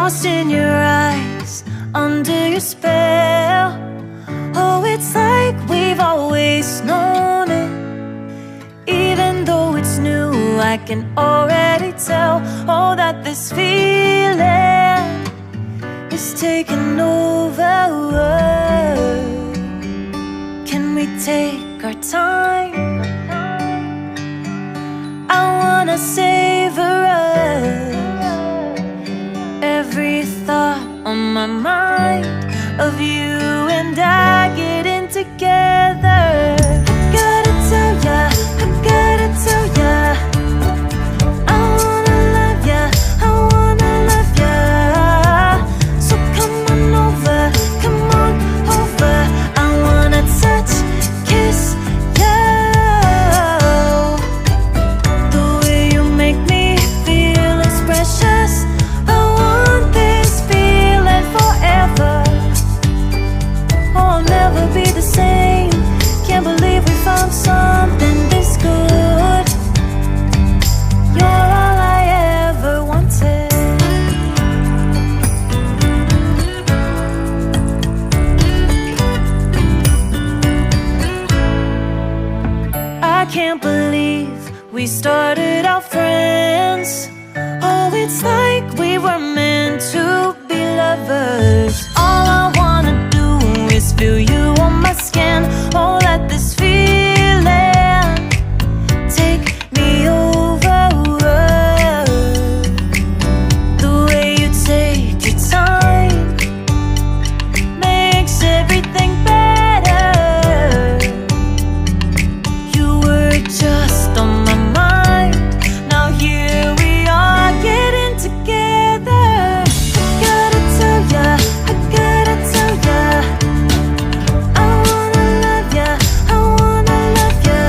Lost in your eyes, under your spell. Oh, it's like we've always known it. Even though it's new, I can already tell. Oh, that this feeling is taking over. Can we take our time? I wanna savor us. Every thought on my mind of you and I getting together. I gotta tell ya, I gotta tell ya, I wanna love ya, I wanna love ya. So come on over, come on over. I wanna touch, kiss ya. The way you make me feel is precious. I want this feeling forever. Oh, I'll never be the same. Can't believe we found something this good. You're all I ever wanted. I can't believe we started out friends. Oh, it's like we were meant to be lovers. All I wanna do is feel you on my skin. Oh, let this feeling take me over. The way you take your time makes everything better. You were just on my mind. Now here we are getting together. Gotta tell ya, I gotta tell ya, I wanna love ya, I wanna love ya.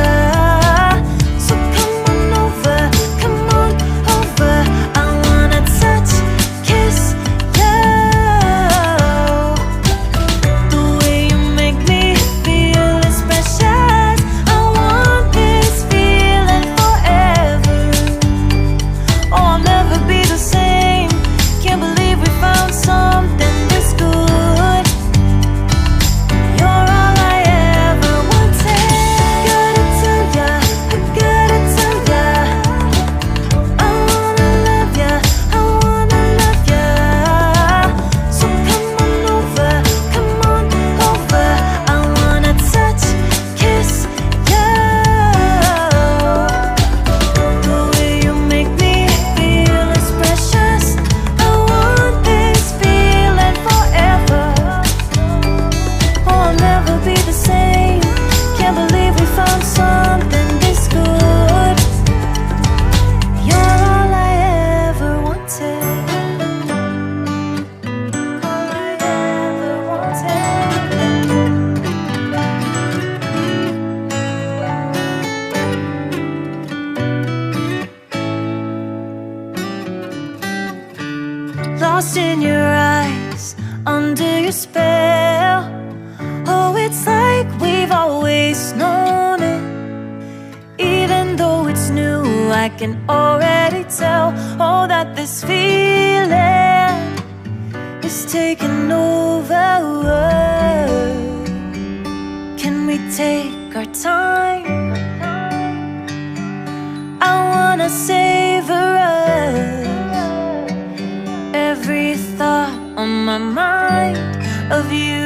So come on over, come on over. I wanna touch, kiss ya. The way you make me feel is precious. I want this feeling forever. Oh, I'll never be the same. Can't believe we found something this good. You're all I ever wanted. Gotta tell ya, I gotta tell ya, I wanna love ya, I wanna love ya. So come on over, come on over. I wanna touch, kiss ya. The way you make me feel is precious. I want this feeling forever. Oh, I'll never be the same. Can't believe we found something this good. You're all I ever wanted. All I ever wanted. Lost in your eyes, under your spell. Oh, it's like we've always known it. Even though it's new, I can already tell. Oh, that this feeling is taking over. Can we take our time? I wanna savor us. Every thought on my mind of you